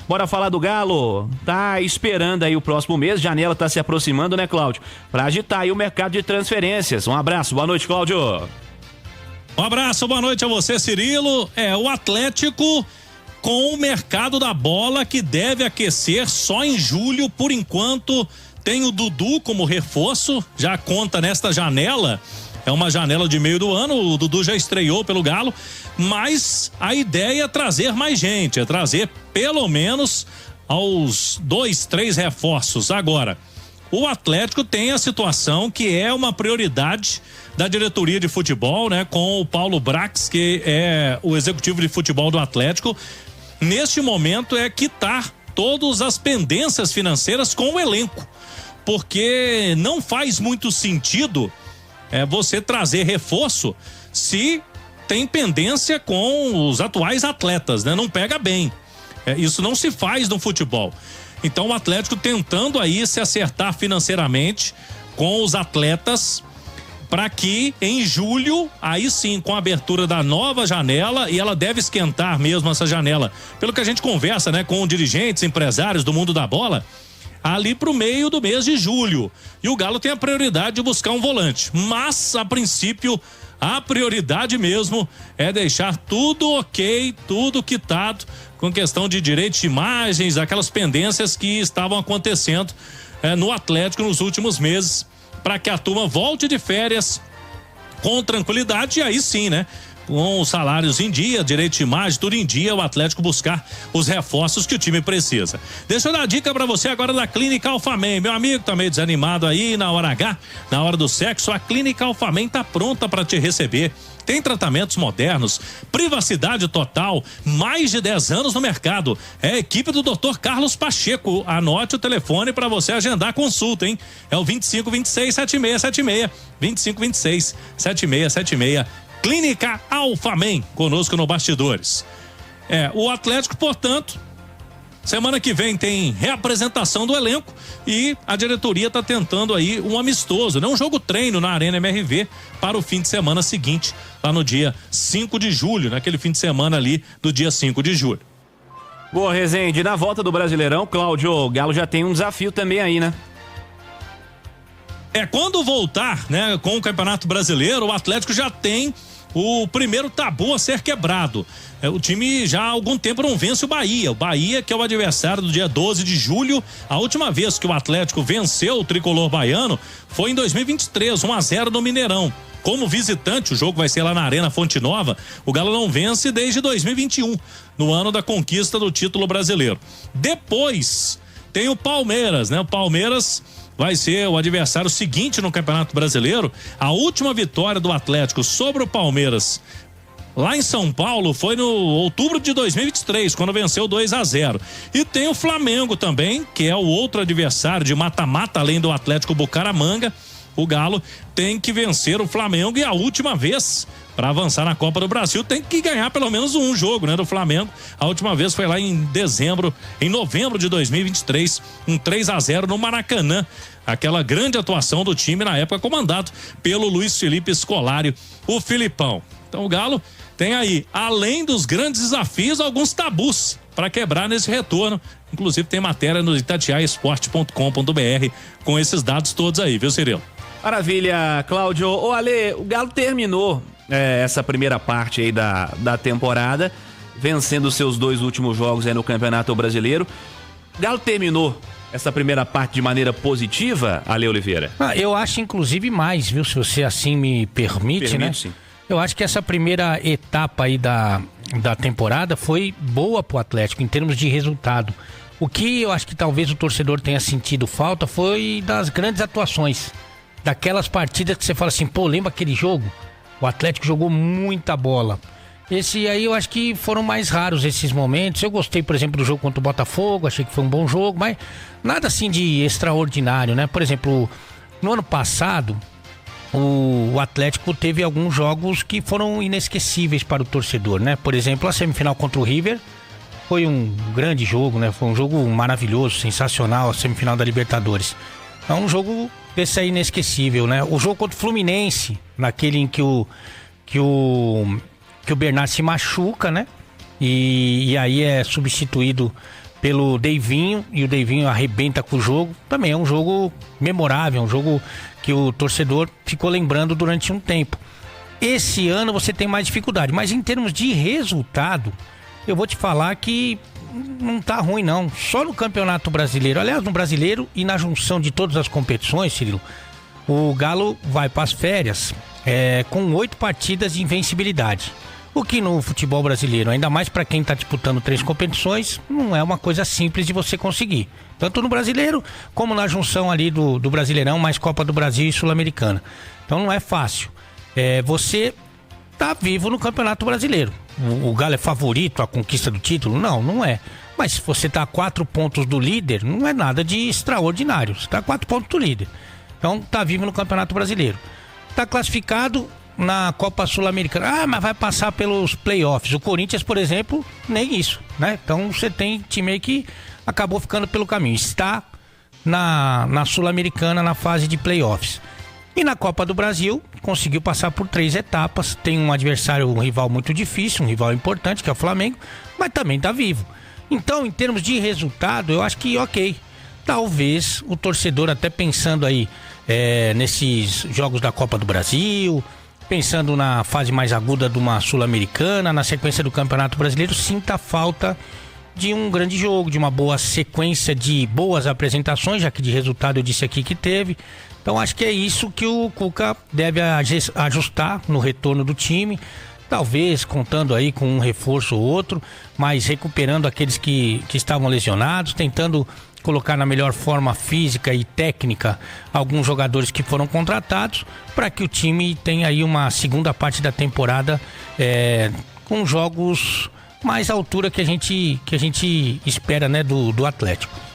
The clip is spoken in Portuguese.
Bora falar do Galo. Tá esperando aí o próximo mês, janela tá se aproximando, né, Cláudio? Pra agitar aí o mercado de transferências. Um abraço, boa noite, Cláudio. Um abraço, boa noite a você, Cirilo. O Atlético com o mercado da bola que deve aquecer só em julho, por enquanto. Tem o Dudu como reforço, já conta nesta janela. É uma janela de meio do ano, o Dudu já estreou pelo Galo, mas a ideia é trazer mais gente, é trazer pelo menos aos 2, 3 reforços. Agora, o Atlético tem a situação que é uma prioridade da diretoria de futebol, né? Com o Paulo Brax, que é o executivo de futebol do Atlético. Neste momento é quitar todas as pendências financeiras com o elenco, porque não faz muito sentido você trazer reforço se tem pendência com os atuais atletas, né? Não pega bem. Isso não se faz no futebol. Então o Atlético tentando aí se acertar financeiramente com os atletas para que em julho, aí sim, com a abertura da nova janela, e ela deve esquentar mesmo essa janela, pelo que a gente conversa, né, com dirigentes, empresários do mundo da bola, ali pro meio do mês de julho. E o Galo tem a prioridade de buscar um volante. Mas, a princípio, a prioridade mesmo é deixar tudo ok, tudo quitado, com questão de direitos de imagens, aquelas pendências que estavam acontecendo no Atlético nos últimos meses, para que a turma volte de férias com tranquilidade, e aí sim, né? Com os salários em dia, direito de imagem, tudo em dia, o Atlético buscar os reforços que o time precisa. Deixa eu dar a dica pra você agora da Clínica Alphamen. Meu amigo tá meio desanimado aí na hora H, na hora do sexo, a Clínica Alphamen tá pronta pra te receber. Tem tratamentos modernos, privacidade total, mais de 10 anos no mercado. É a equipe do Dr. Carlos Pacheco. Anote o telefone para você agendar a consulta, hein? É o 2526-7676. 2526-7676. Clínica Alphamen, conosco no Bastidores. O Atlético, portanto, semana que vem tem reapresentação do elenco e a diretoria está tentando aí um amistoso, né? Um jogo treino na Arena MRV para o fim de semana seguinte, lá no dia 5 de julho, naquele fim de semana ali do dia 5 de julho. Boa, Rezende, na volta do Brasileirão, Cláudio, o Galo já tem um desafio também aí, né? Quando voltar, né, com o Campeonato Brasileiro, o Atlético já tem o primeiro tabu a ser quebrado. O time já há algum tempo não vence o Bahia. O Bahia, que é o adversário do dia 12 de julho. A última vez que o Atlético venceu o tricolor baiano foi em 2023, 1-0 no Mineirão. Como visitante, o jogo vai ser lá na Arena Fonte Nova. O Galo não vence desde 2021, no ano da conquista do título brasileiro. Depois tem o Palmeiras, né? O Palmeiras vai ser o adversário seguinte no Campeonato Brasileiro. A última vitória do Atlético sobre o Palmeiras lá em São Paulo foi no outubro de 2023, quando venceu 2-0. E tem o Flamengo também, que é o outro adversário de mata-mata, além do Atlético Bucaramanga. O Galo tem que vencer o Flamengo, e a última vez para avançar na Copa do Brasil tem que ganhar pelo menos um jogo, né, do Flamengo. A última vez foi lá em novembro de 2023, um 3-0 no Maracanã. Aquela grande atuação do time na época, comandado pelo Luiz Felipe Scolari, o Filipão. Então o Galo tem aí, além dos grandes desafios, alguns tabus para quebrar nesse retorno. Inclusive tem matéria no itatiaesporte.com.br com esses dados todos aí, viu, Cirilo? Maravilha, Cláudio. Ô, Ale, o Galo terminou essa primeira parte aí da temporada, vencendo os seus 2 últimos jogos aí no Campeonato Brasileiro. O Galo terminou essa primeira parte de maneira positiva, Ale Oliveira? Eu acho, inclusive, mais, viu? Se você assim me permite, né? Sim. Eu acho que essa primeira etapa aí da temporada foi boa pro Atlético em termos de resultado. O que eu acho que talvez o torcedor tenha sentido falta foi das grandes atuações. Daquelas partidas que você fala assim, pô, lembra aquele jogo? O Atlético jogou muita bola. Esse aí eu acho que foram mais raros esses momentos. Eu gostei, por exemplo, do jogo contra o Botafogo, achei que foi um bom jogo, mas nada assim de extraordinário, né? Por exemplo, no ano passado, o Atlético teve alguns jogos que foram inesquecíveis para o torcedor, né? Por exemplo, a semifinal contra o River foi um grande jogo, né? Foi um jogo maravilhoso, sensacional, a semifinal da Libertadores. É um jogo desse aí inesquecível, né? O jogo contra o Fluminense, naquele em que o Bernard se machuca, né? E aí é substituído pelo Deivinho, e o Deivinho arrebenta com o jogo. Também é um jogo memorável, um jogo que o torcedor ficou lembrando durante um tempo. Esse ano você tem mais dificuldade, mas em termos de resultado, eu vou te falar que não tá ruim não. Só no Campeonato Brasileiro, aliás, no Brasileiro e na junção de todas as competições, Cirilo, o Galo vai para as férias com 8 partidas de invencibilidade. O que no futebol brasileiro, ainda mais para quem está disputando 3 competições, não é uma coisa simples de você conseguir. Tanto no Brasileiro, como na junção ali do Brasileirão, mais Copa do Brasil e Sul-Americana. Então não é fácil. Você tá vivo no Campeonato Brasileiro. O Galo é favorito à conquista do título? Não, não é. Mas se você tá a 4 pontos do líder, não é nada de extraordinário. Você tá a 4 pontos do líder. Então tá vivo no Campeonato Brasileiro. Tá classificado na Copa Sul-Americana. Ah, mas vai passar pelos playoffs. O Corinthians, por exemplo, nem isso, né? Então você tem time aí que acabou ficando pelo caminho. Está na Sul-Americana na fase de playoffs. E na Copa do Brasil, conseguiu passar por 3 etapas. Tem um adversário, um rival muito difícil, um rival importante, que é o Flamengo, mas também tá vivo. Então, em termos de resultado, eu acho que ok. Talvez o torcedor, até pensando aí nesses jogos da Copa do Brasil, pensando na fase mais aguda de uma Sul-Americana, na sequência do Campeonato Brasileiro, sinta a falta de um grande jogo, de uma boa sequência de boas apresentações, já que de resultado eu disse aqui que teve. Então acho que é isso que o Cuca deve ajustar no retorno do time, talvez contando aí com um reforço ou outro, mas recuperando aqueles que estavam lesionados, tentando colocar na melhor forma física e técnica alguns jogadores que foram contratados, para que o time tenha aí uma segunda parte da temporada com jogos mais à altura que a gente espera, né, do Atlético.